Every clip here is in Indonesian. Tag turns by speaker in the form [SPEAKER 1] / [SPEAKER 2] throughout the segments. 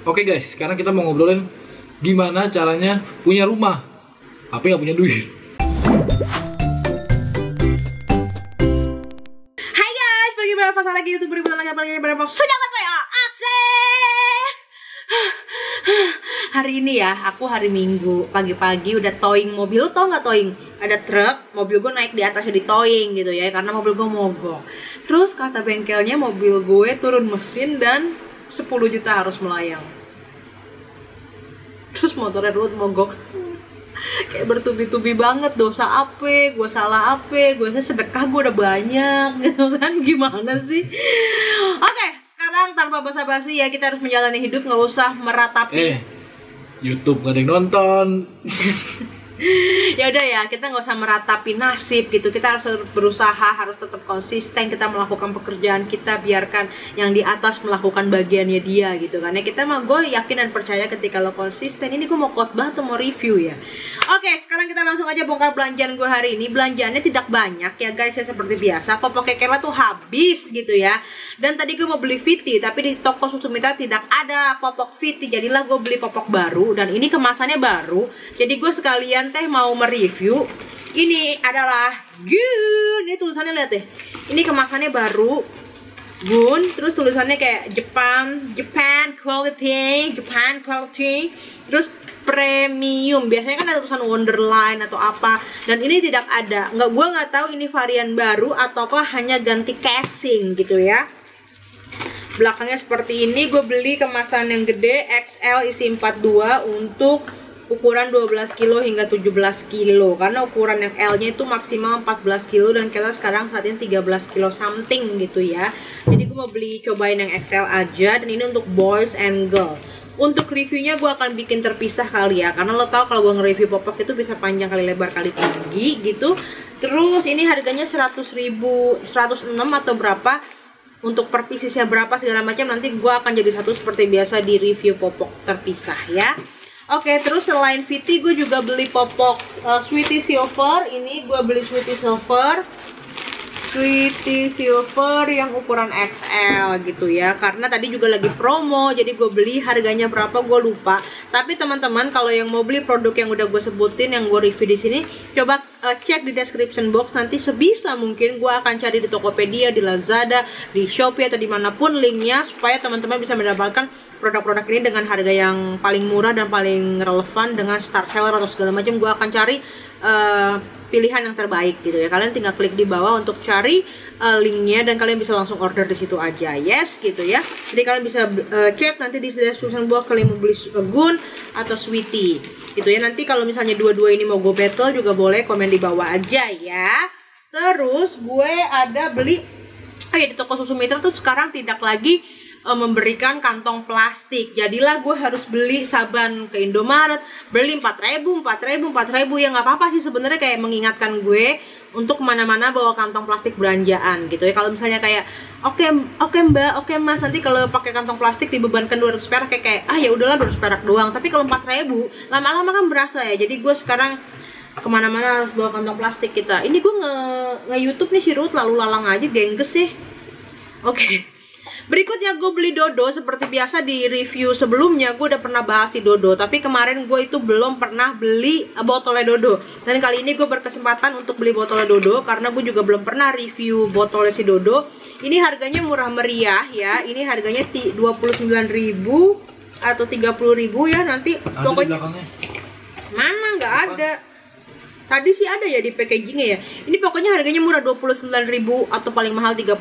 [SPEAKER 1] Oke guys, sekarang kita mau ngobrolin gimana caranya punya rumah tapi nggak punya duit.
[SPEAKER 2] Hai guys, bagi berapa pasal lagi YouTuber lagi berapa sejak ya asik. Hari ini ya, aku hari Minggu pagi-pagi udah towing mobil. Lo tau nggak towing? Ada truk, mobil gue naik di atasnya di towing gitu ya, karena mobil gue mogok. Terus kata bengkelnya mobil gue turun mesin dan 10 juta harus melayang. Terus motornya Ruth mogok. Kayak bertubi-tubi banget, dosa apa, gue salah apa, gue sedekah gue udah banyak gitu kan, gimana sih? Oke, sekarang tanpa basa-basi ya, kita harus menjalani hidup, nggak usah meratapi.
[SPEAKER 1] YouTube gak ada yang nonton.
[SPEAKER 2] Ya udah ya, kita nggak usah meratapi nasib gitu. Kita harus tetap berusaha, harus tetap konsisten. Kita melakukan pekerjaan kita, biarkan yang di atas melakukan bagiannya dia gitu kan ya. Kita mah, gue yakin dan percaya ketika lo konsisten. Ini gue mau khotbah atau mau review ya. Oke, sekarang kita langsung aja bongkar belanjaan gue hari ini. Belanjaannya tidak banyak ya guys ya, seperti biasa. Popok kekela tuh habis gitu ya. Dan tadi gue mau beli Viti, tapi di toko susu mitra tidak ada popok Viti. Jadilah gue beli popok baru, dan ini kemasannya baru. Jadi gue sekalian teh mau mereview. Ini adalah Gun. Ini tulisannya lihat deh. Ini kemasannya baru. Gun, terus tulisannya kayak Japan quality, terus premium. Biasanya kan ada tulisan Wonderline atau apa, dan ini tidak ada. Gue nggak tahu ini varian baru ataukah hanya ganti casing gitu ya. Belakangnya seperti ini. Gue beli kemasan yang gede, XL isi 42 untuk ukuran 12 kilo hingga 17 kilo, karena ukuran yang L-nya itu maksimal 14 kilo dan kita sekarang saat ini 13 kilo something gitu ya. Jadi gue mau beli cobain yang XL aja, dan ini untuk boys and girl. Untuk reviewnya gue akan bikin terpisah kali ya, karena lo tau kalau gue nge-review popok itu bisa panjang kali lebar kali tinggi gitu. Terus ini harganya 100.000, 106 atau berapa, untuk per piecesnya berapa segala macam nanti gue akan jadi satu seperti biasa di review popok terpisah ya. Oke, terus selain Viti gue juga beli popok Sweety Silver. Ini gue beli Sweety Silver yang ukuran XL gitu ya, karena tadi juga lagi promo. Jadi gue beli, harganya berapa gue lupa. Tapi teman-teman kalau yang mau beli produk yang udah gue sebutin, yang gue review di sini, coba cek di description box. Nanti sebisa mungkin gue akan cari di Tokopedia, di Lazada, di Shopee atau dimanapun linknya, supaya teman-teman bisa mendapatkan produk-produk ini dengan harga yang paling murah dan paling relevan dengan star seller atau segala macam. Gue akan cari pilihan yang terbaik gitu ya. Kalian tinggal klik di bawah untuk cari linknya, dan kalian bisa langsung order di situ aja, yes gitu ya. Jadi kalian bisa cek nanti di description box kalian mau beli Gun atau Sweety gitu ya. Nanti kalau misalnya dua-dua ini mau go battle juga boleh komen di bawah aja ya. Terus gue ada beli di toko susu mitra tuh sekarang tidak lagi memberikan kantong plastik. Jadilah gue harus beli saban ke Indomaret, beli 4.000 ya. Nggak apa-apa sih sebenarnya, kayak mengingatkan gue untuk kemana-mana bawa kantong plastik belanjaan gitu ya. Kalau misalnya kayak oke mbak, oke mas, nanti kalau pakai kantong plastik dibebankan 200 perak, kayak ya udahlah 200 perak doang. Tapi kalau 4.000 lama-lama kan berasa ya. Jadi gue sekarang kemana-mana harus bawa kantong plastik kita. Ini gue nge-YouTube nih si Ruth lalu lalang aja, gengges sih. Oke. Berikutnya gue beli Dodo. Seperti biasa di review sebelumnya gue udah pernah bahas si Dodo, tapi kemarin gue itu belum pernah beli botolnya Dodo. Dan kali ini gue berkesempatan untuk beli botolnya Dodo, karena gue juga belum pernah review botolnya si Dodo. Ini harganya murah meriah ya. Ini harganya 29.000 atau 30.000 ya. Nanti ada pokoknya mana nggak ada. Tadi sih ada ya di packagingnya ya. Ini pokoknya harganya murah, 29.000 atau paling mahal 32.000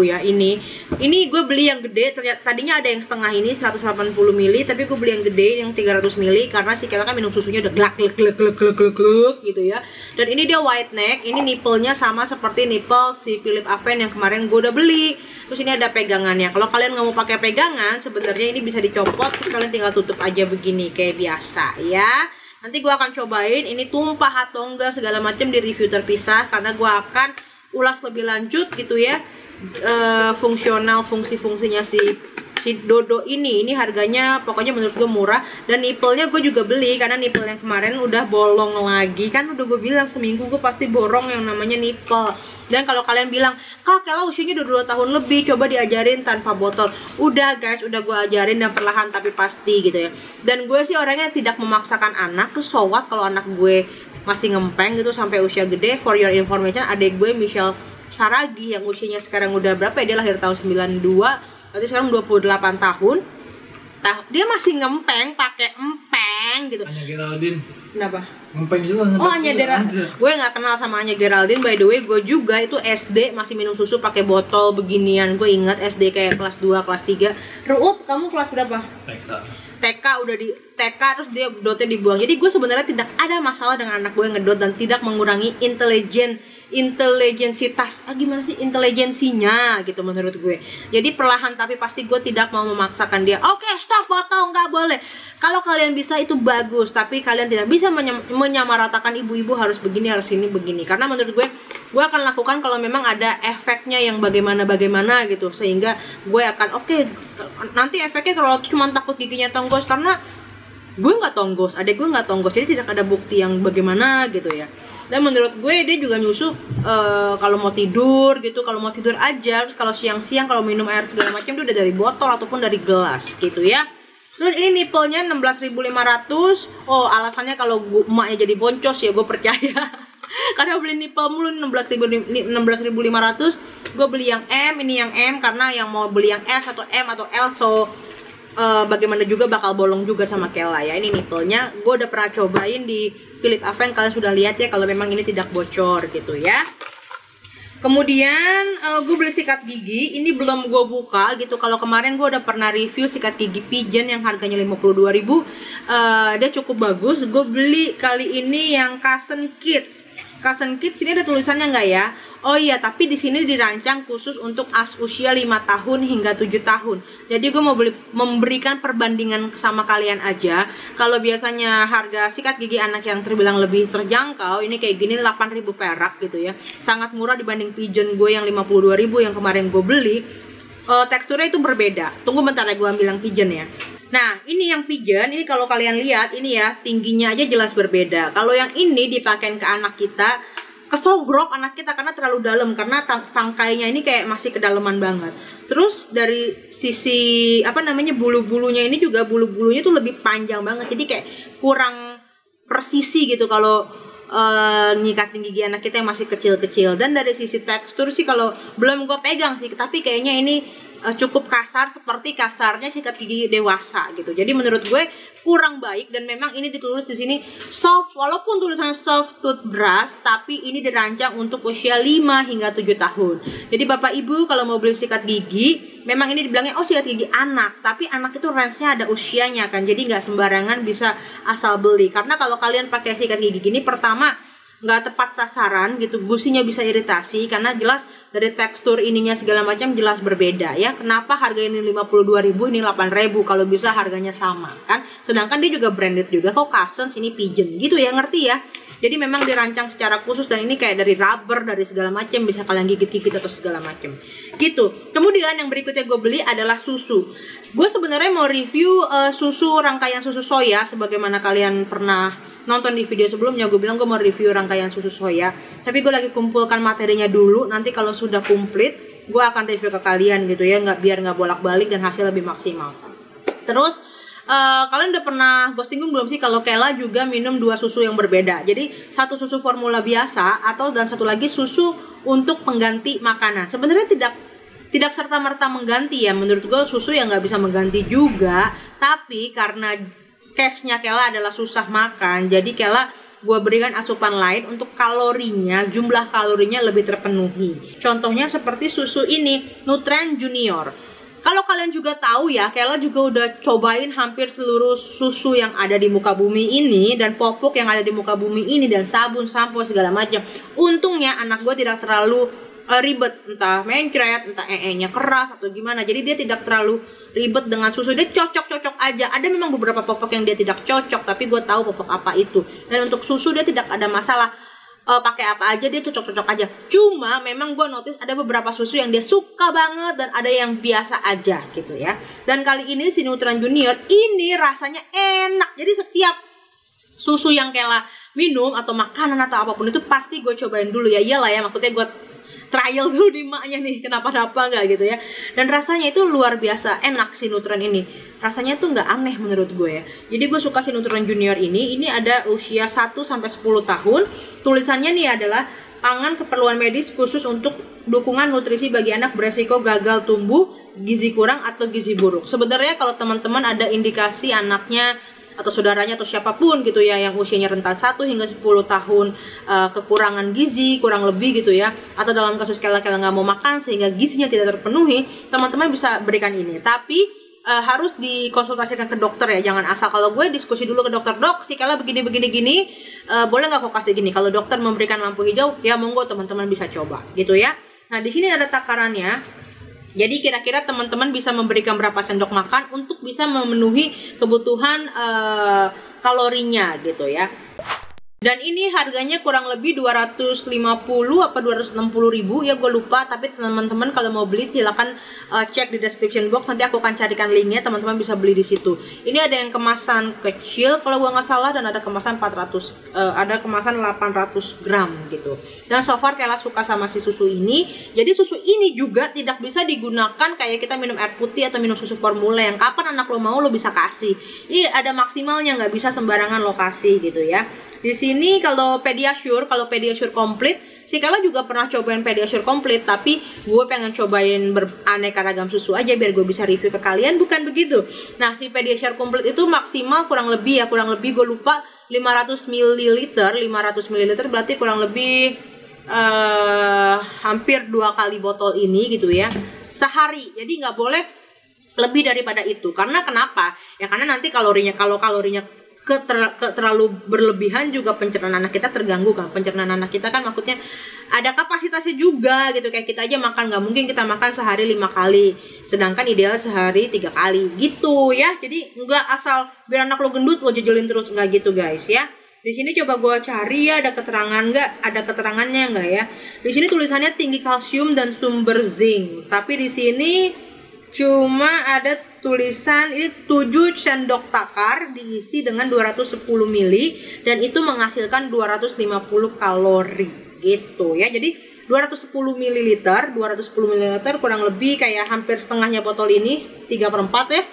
[SPEAKER 2] ya. Ini gue beli yang gede. Tadinya ada yang setengah ini 180 ml, tapi gue beli yang gede yang 300 ml karena si Kela kan minum susunya udah glak gitu ya. Dan ini dia white neck. Ini nipple-nya sama seperti nipple si Philip Aven yang kemarin gue udah beli. Terus ini ada pegangannya. Kalau kalian nggak mau pakai pegangan, sebenarnya ini bisa dicopot, terus kalian tinggal tutup aja begini kayak biasa ya. Nanti gue akan cobain ini tumpah atau enggak segala macam di review terpisah, karena gue akan ulas lebih lanjut gitu ya, fungsional fungsi-fungsinya si si Dodo ini harganya pokoknya menurut gue murah. Dan nipelnya gue juga beli karena nipel yang kemarin udah bolong lagi. Kan udah gue bilang seminggu gue pasti borong yang namanya nipel. Dan kalau kalian bilang, Kak Kela usianya udah 2 tahun lebih, coba diajarin tanpa botol. Udah guys, udah gue ajarin dan perlahan tapi pasti gitu ya. Dan gue sih orangnya tidak memaksakan anak. Terus so what kalau anak gue masih ngempeng gitu sampai usia gede. For your information, adik gue Michelle Saragi yang usianya sekarang udah berapa ya, dia lahir tahun 92, berarti sekarang 28 tahun. Dia masih ngempeng pakai empeng gitu.
[SPEAKER 1] Anya Geraldine.
[SPEAKER 2] Kenapa?
[SPEAKER 1] Ngempeng juga.
[SPEAKER 2] Oh, Anya Geraldine. Gue nggak kenal sama Anya Geraldine. By the way, gue juga itu SD masih minum susu pakai botol beginian. Gue ingat SD kayak kelas 2, kelas 3. Ruut, kamu kelas berapa? TK udah di TK terus dia dotnya dibuang. Jadi gue sebenarnya tidak ada masalah dengan anak gue ngedot dan tidak mengurangi intelijensitas gimana sih intelijensinya gitu menurut gue. Jadi perlahan tapi pasti gue tidak mau memaksakan dia. Oke, stop botol, nggak boleh. Kalau kalian bisa itu bagus, tapi kalian tidak bisa menyamaratakan ibu-ibu harus begini, harus ini begini. Karena menurut gue akan lakukan kalau memang ada efeknya yang bagaimana gitu. Sehingga gue akan nanti efeknya kalau cuma takut giginya tonggos, karena gue nggak tonggos, adek gue nggak tonggos, jadi tidak ada bukti yang bagaimana gitu ya. Dan menurut gue dia juga nyusu kalau mau tidur gitu, kalau mau tidur aja. Terus kalau siang-siang kalau minum air segala macam itu udah dari botol ataupun dari gelas gitu ya. Terus ini nipelnya 16.500. Oh, alasannya kalau emaknya jadi boncos ya, gue percaya. Karena beli nipel mulu 16.500. Gue beli yang M, ini yang M karena yang mau beli yang S atau M atau L bagaimana juga bakal bolong juga sama Kela ya. Ini nipelnya gue udah pernah cobain di Philip Aven, kalian sudah lihat ya kalau memang ini tidak bocor gitu ya. Kemudian gue beli sikat gigi, ini belum gue buka gitu. Kalau kemarin gue udah pernah review sikat gigi Pigeon yang harganya 52.000. Dia cukup bagus. Gue beli kali ini yang Cousin Kids. Cousin Kids ini ada tulisannya nggak ya? Oh iya, tapi di sini dirancang khusus untuk usia 5 tahun hingga 7 tahun. Jadi gue mau memberikan perbandingan sama kalian aja. Kalau biasanya harga sikat gigi anak yang terbilang lebih terjangkau, ini kayak gini 8.000 perak gitu ya. Sangat murah dibanding Pigeon gue yang 52.000 yang kemarin gue beli. Teksturnya itu berbeda. Tunggu bentar ya, gue ambil yang Pigeon ya. Nah, ini yang Pigeon, ini kalau kalian lihat, ini ya, tingginya aja jelas berbeda. Kalau yang ini dipakein ke anak kita, kesogrok anak kita karena terlalu dalam, karena tangkainya ini kayak masih kedalaman banget. Terus dari sisi bulu-bulunya ini juga bulu-bulunya tuh lebih panjang banget, jadi kayak kurang presisi gitu kalau nyikatin gigi anak kita yang masih kecil-kecil. Dan dari sisi tekstur sih kalau belum gue pegang sih, tapi kayaknya ini cukup kasar seperti kasarnya sikat gigi dewasa gitu. Jadi menurut gue kurang baik, dan memang ini ditulis di sini soft, walaupun tulisannya soft toothbrush, tapi ini dirancang untuk usia 5 hingga 7 tahun. Jadi Bapak Ibu kalau mau beli sikat gigi, memang ini dibilangnya sikat gigi anak, tapi anak itu range-nya ada usianya kan. Jadi nggak sembarangan bisa asal beli. Karena kalau kalian pakai sikat gigi gini, pertama nggak tepat sasaran gitu, gusinya bisa iritasi karena jelas dari tekstur ininya segala macam jelas berbeda ya. Kenapa harga ini 52.000, ini 8.000, kalau bisa harganya sama kan. Sedangkan dia juga branded juga kok, Cousins, ini Pigeon gitu ya, ngerti ya. Jadi memang dirancang secara khusus, dan ini kayak dari rubber, dari segala macam, bisa kalian gigit-gigit atau segala macam gitu. Kemudian yang berikutnya gue beli adalah susu. Gue sebenarnya mau review susu, rangkaian susu soya, sebagaimana kalian pernah nonton di video sebelumnya. Gue bilang gue mau review rangkaian susu soya, tapi gue lagi kumpulkan materinya dulu. Nanti kalau sudah komplit gue akan review ke kalian gitu ya, biar nggak bolak-balik dan hasil lebih maksimal. Terus kalian udah pernah gue singgung belum sih kalau Kela juga minum 2 susu yang berbeda. Jadi satu susu formula biasa dan satu lagi susu untuk pengganti makanan. Sebenarnya tidak serta-merta mengganti ya, menurut gue susu yang nggak bisa mengganti juga, tapi karena case-nya Kela adalah susah makan, jadi Kela gue berikan asupan lain untuk kalorinya, jumlah kalorinya lebih terpenuhi. Contohnya seperti susu ini, Nutren Junior. Kalau kalian juga tahu ya, Kela juga udah cobain hampir seluruh susu yang ada di muka bumi ini, dan popok yang ada di muka bumi ini, dan sabun, sampo, segala macam. Untungnya anak gue tidak terlalu ribet, entah mencret, entah nya keras atau gimana. Jadi dia tidak terlalu ribet dengan susu, dia cocok-cocok aja. Ada memang beberapa popok yang dia tidak cocok, tapi gue tahu popok apa itu. Dan untuk susu dia tidak ada masalah. pakai apa aja dia cocok-cocok aja. Cuma memang gue notice ada beberapa susu yang dia suka banget dan ada yang biasa aja gitu ya. Dan kali ini si Nutren Junior ini rasanya enak. Jadi setiap susu yang Kela minum atau makanan atau apapun itu pasti gue cobain dulu ya. Iyalah ya, maksudnya gue trial dulu di maknya nih, kenapa-napa nggak gitu ya. Dan rasanya itu luar biasa enak si Nutren ini. Rasanya tuh nggak aneh menurut gue ya. Jadi gue suka si Nutren Junior ini ada usia 1-10 tahun. Tulisannya nih adalah pangan keperluan medis khusus untuk dukungan nutrisi bagi anak beresiko gagal tumbuh, gizi kurang atau gizi buruk. Sebenarnya kalau teman-teman ada indikasi anaknya atau saudaranya atau siapapun gitu ya yang usianya rentan 1 hingga 10 tahun kekurangan gizi kurang lebih gitu ya, atau dalam kasus Kela nggak mau makan sehingga gizinya tidak terpenuhi, teman-teman bisa berikan ini. Tapi harus dikonsultasikan ke dokter ya, jangan asal. Kalau gue diskusi dulu ke dokter, dok si Kela begini boleh nggak kok kasih gini. Kalau dokter memberikan lampu hijau ya monggo teman-teman bisa coba gitu ya. Nah di sini ada takarannya. Jadi kira-kira teman-teman bisa memberikan berapa sendok makan untuk bisa memenuhi kebutuhan kalorinya gitu ya. Dan ini harganya kurang lebih 250 apa 260 ribu ya, gue lupa. Tapi teman-teman kalau mau beli silakan cek di description box, nanti aku akan carikan linknya, teman-teman bisa beli di situ. Ini ada yang kemasan kecil kalau gue nggak salah, dan ada kemasan 800 gram gitu. Dan so far Kela suka sama si susu ini. Jadi susu ini juga tidak bisa digunakan kayak kita minum air putih atau minum susu formula yang kapan anak lo mau lo bisa kasih. Ini ada maksimalnya, nggak bisa sembarangan lo kasih gitu ya. Di sini kalau Pediasure komplit, si Kela juga pernah cobain Pediasure komplit, tapi gue pengen cobain beraneka ragam susu aja biar gue bisa review ke kalian, bukan begitu. Nah, si Pediasure komplit itu maksimal kurang lebih gue lupa 500 ml berarti kurang lebih hampir 2 kali botol ini gitu ya, sehari. Jadi nggak boleh lebih daripada itu. Karena kenapa? Ya karena nanti kalau kalorinya terlalu berlebihan juga pencernaan anak kita terganggu kan. Pencernaan anak kita kan maksudnya ada kapasitasnya juga gitu. Kayak kita aja makan, nggak mungkin kita makan sehari 5 kali, sedangkan ideal sehari 3 kali gitu ya. Jadi nggak asal biar anak lo gendut lo jejelin terus, nggak gitu guys ya. Di sini coba gue cari ya, ada keterangan nggak? Ada keterangannya nggak ya? Di sini tulisannya tinggi kalsium dan sumber zinc, tapi di sini cuma ada tulisan ini 7 sendok takar diisi dengan 210 ml dan itu menghasilkan 250 kalori gitu ya. Jadi 210 ml kurang lebih kayak hampir setengahnya botol ini, 3/4 ya.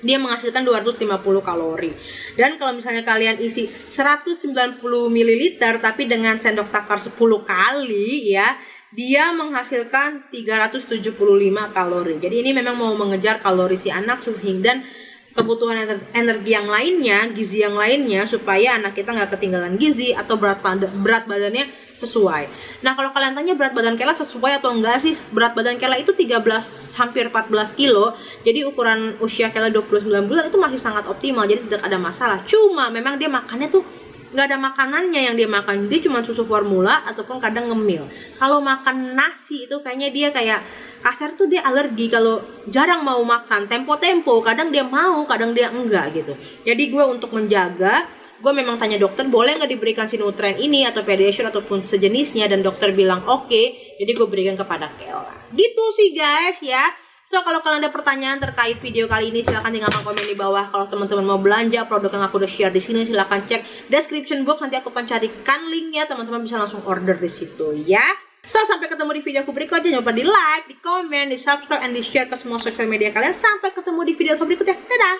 [SPEAKER 2] Dia menghasilkan 250 kalori. Dan kalau misalnya kalian isi 190 ml tapi dengan sendok takar 10 kali ya, dia menghasilkan 375 kalori. Jadi ini memang mau mengejar kalori si anak dan kebutuhan energi yang lainnya, gizi yang lainnya, supaya anak kita nggak ketinggalan gizi atau berat badannya sesuai. Nah kalau kalian tanya berat badan Kela sesuai atau enggak sih, berat badan Kela itu 13 hampir 14 kilo. Jadi ukuran usia Kela 29 bulan itu masih sangat optimal, jadi tidak ada masalah. Cuma memang dia makannya tuh nggak ada makanannya yang dia makan, dia cuma susu formula ataupun kadang ngemil. Kalau makan nasi itu kayaknya dia kayak kasar tuh, dia alergi. Kalau jarang mau makan tempo-tempo, kadang dia mau kadang dia enggak gitu. Jadi gue untuk menjaga, gue memang tanya dokter boleh nggak diberikan si Nutren ini atau Pediasure ataupun sejenisnya, dan dokter bilang oke, jadi gue berikan kepada Kela gitu sih guys ya. So kalau kalian ada pertanyaan terkait video kali ini silahkan tinggalkan komen di bawah. Kalau teman-teman mau belanja produk yang aku udah share di sini silahkan cek description box, nanti aku akan carikan linknya, teman-teman bisa langsung order di situ ya. So sampai ketemu di video aku berikutnya, jangan lupa di like, di komen, di subscribe, and di share ke semua sosial media kalian. Sampai ketemu di video aku berikutnya, dadah.